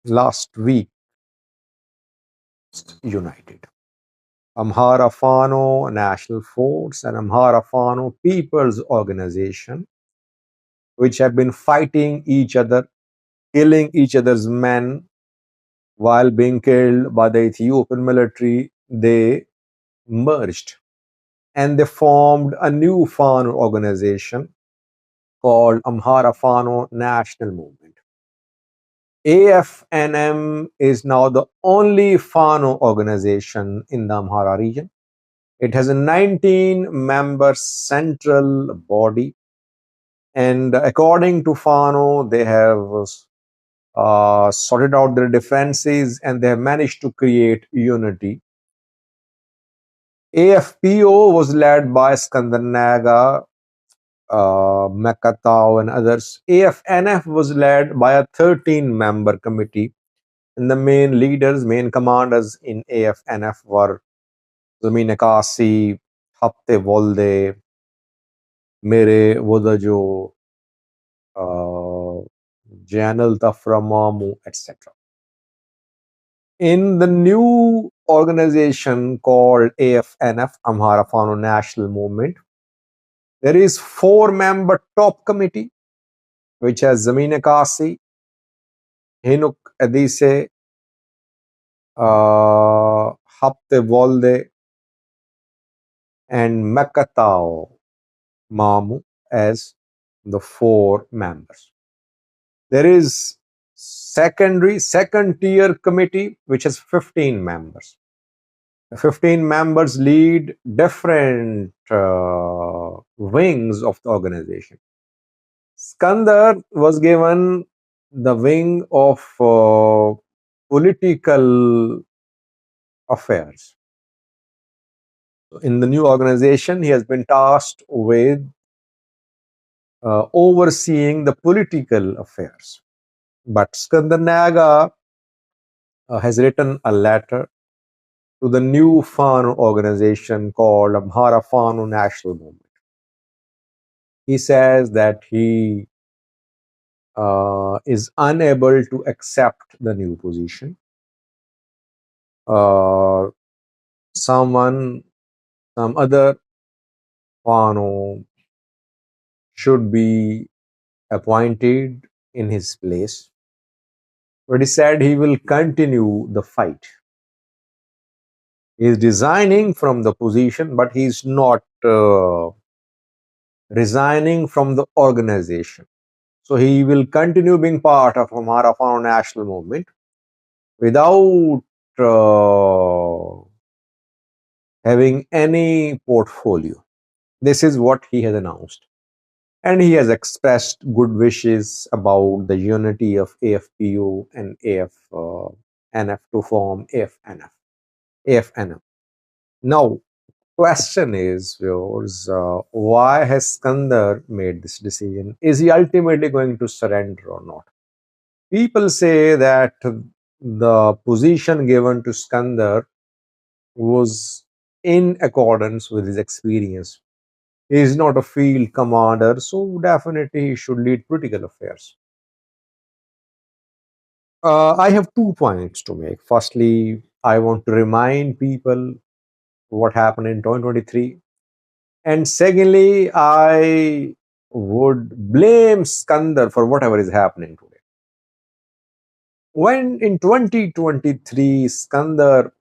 last week united. Amhara Fano National Force and Amhara Fano People's Organization, which have been fighting each other, killing each other's men while being killed by the Ethiopian military, they merged and they formed a new Fano organization called Amhara Fano National Movement. AFNM is now the only Fano organization in the Amhara region. It has a 19-member central body, and according to Fano, they have sorted out their differences and they have managed to create unity. AFPO was led by Eskendir Nega, Mekatau and others. AFNF was led by a 13-member committee, and the main leaders, main commanders in AFNF were Zameen Akasi, Hapte Volde, Mere Wodajo, Janal Tafra Mamu, etc. In the new organization called AFNF, Amhara Fano National Movement, there is 4-member top committee, which has Zameen Akasi, Hinuk Adise, Hapte Volde, and Makatao Mamu as the 4 members. There is second tier committee, which has 15 members. The 15 members lead different wings of the organization. Eskendir was given the wing of political affairs. In the new organization, he has been tasked with overseeing the political affairs. But Eskendir Nega has written a letter to the new Fano organization called Amhara Fano National Movement. He says that he is unable to accept the new position. Some other Fano should be appointed in his place. But he said he will continue the fight. He is resigning from the position, but he is not resigning from the organization. So he will continue being part of Amhara Fano National Movement without having any portfolio. This is what he has announced. And he has expressed good wishes about the unity of AFPU and AFNF to form AFNM. Now, question is, viewers, why has Eskendir made this decision? Is he ultimately going to surrender or not? People say that the position given to Eskendir was in accordance with his experience. He is not a field commander, so definitely he should lead political affairs. I have 2 points to make. Firstly, I want to remind people what happened in 2023. And secondly, I would blame Eskendir for whatever is happening today. When in 2023, Eskendir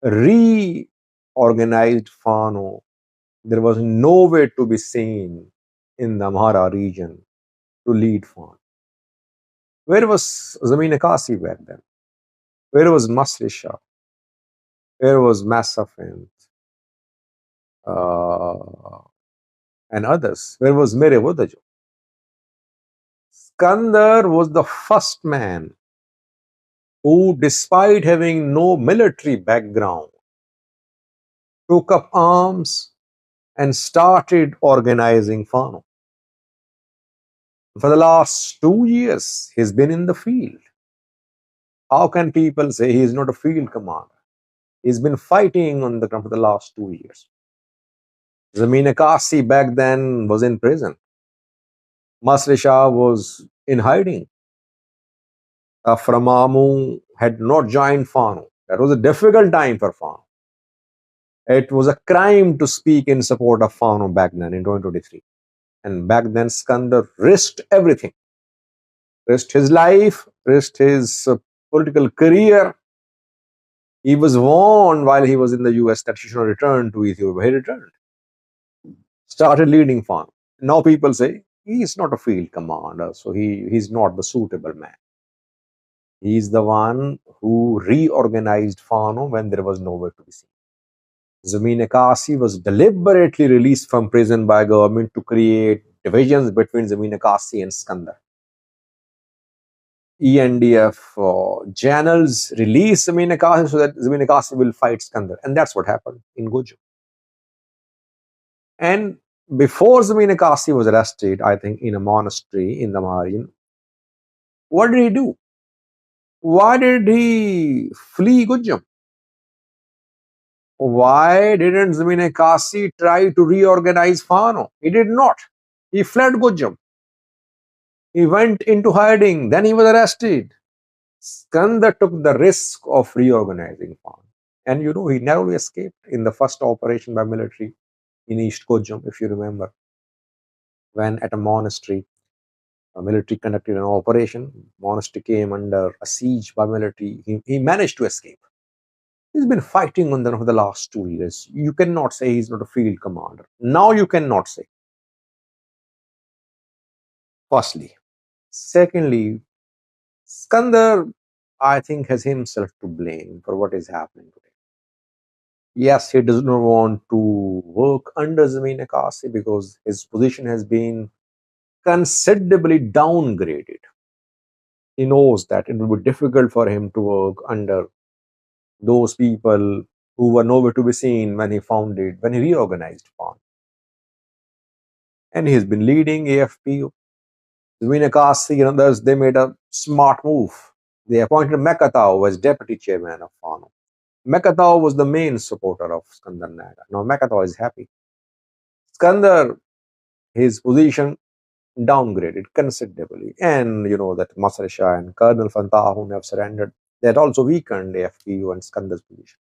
reorganized Fano, there was no way to be seen in the Amhara region to lead Fano. Where was Zameen Akasi back then? Where was Masri Shah? Where was Masafint? And others? Where was Mere Wodajo? Eskendir was the first man who, despite having no military background, took up arms and started organizing Fano. For the last 2 years, he's been in the field. How can people say he is not a field commander? He's been fighting on the ground for the last 2 years. Zameen Akasi back then was in prison. Masri Shah was in hiding. Framamu had not joined Fano. That was a difficult time for Fano. It was a crime to speak in support of Fano back then in 2023. And back then, Eskendir risked everything. Risked his life, risked his political career. He was warned while he was in the US that he should not return to Ethiopia. He returned. Started leading Fano. Now people say, he's not a field commander, so he's not the suitable man. He's the one who reorganized Fano when there was nowhere to be seen. Zameen Kasi was deliberately released from prison by government to create divisions between Zameen Kasi and Eskendir. ENDF channels release Zameen Kasi so that Zameen Kasi will fight Eskendir. And that's what happened in Gujum. And before Zameen Kasi was arrested, I think in a monastery in the Marine, what did he do? Why did he flee Gujum? Why didn't Zameen Kasi try to reorganize Fano? He did not. He fled Gujum. He went into hiding. Then he was arrested. Eskendir took the risk of reorganizing Fano. And you know, he narrowly escaped in the first operation by military in East Gujum, if you remember. When at a monastery, a military conducted an operation. Monastery came under a siege by military. He managed to escape. He's been fighting on them for the last 2 years. You cannot say he's not a field commander. Now you cannot say. Firstly. Secondly, Eskendir, I think, has himself to blame for what is happening today. Yes, he does not want to work under Zameen Kasi because his position has been considerably downgraded. He knows that it will be difficult for him to work under those people who were nowhere to be seen when he reorganized Fano. And he's been leading AFPU. Zameen Kasi and others, they made a smart move. They appointed Mekatau as deputy chairman of Fano. Mekatau was the main supporter of Eskendir Nega. Now Mekatau is happy. Eskendir, his position downgraded considerably. And you know that Masar Shah and Colonel Fantah, whom have surrendered, that also weakened AFPU and Eskendir's position.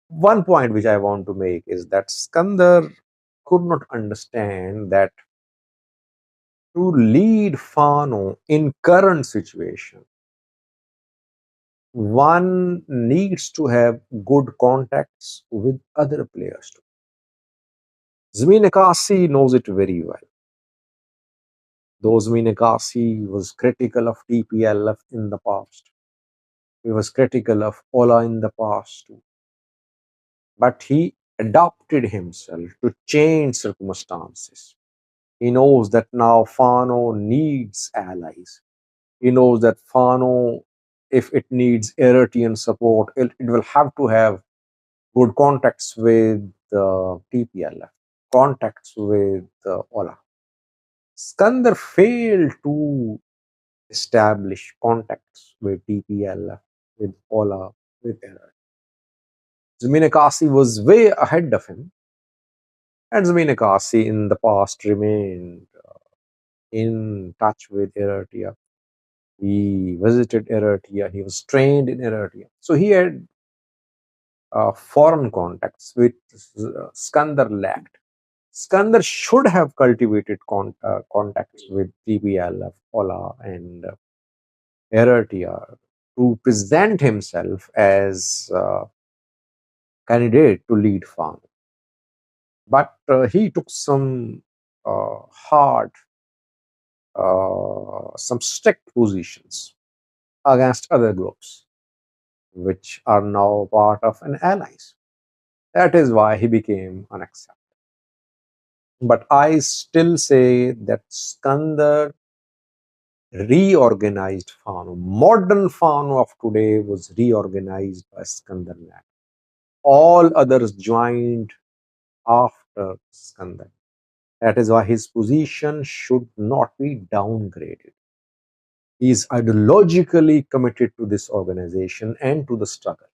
One point which I want to make is that Eskendir could not understand that to lead Fano in current situation, one needs to have good contacts with other players too. Zameen Kasi knows it very well. Though Zameen Kasi was critical of TPLF in the past, he was critical of Ola in the past too. But he adapted himself to change circumstances. He knows that now Fano needs allies. He knows that Fano, if it needs Eritrean support, it will have to have good contacts with TPLF, contacts with Ola. Eskendir failed to establish contacts with TPLF, with Ola, with Eritrea. Zameen Kasi was way ahead of him. And Zameen Kasi in the past remained in touch with Eritrea. He visited Eritrea. He was trained in Eritrea. So he had foreign contacts which Eskendir lacked. Eskendir should have cultivated contacts with TPLF, Ola, and Eritrea to present himself as a candidate to lead Fano. But he took some some strict positions against other groups, which are now part of an allies. That is why he became unacceptable. But I still say that Eskendir reorganized Fano. Modern Fano of today was reorganized by Eskendir Nega. All others joined after Eskendir. That is why his position should not be downgraded. He is ideologically committed to this organization and to the struggle.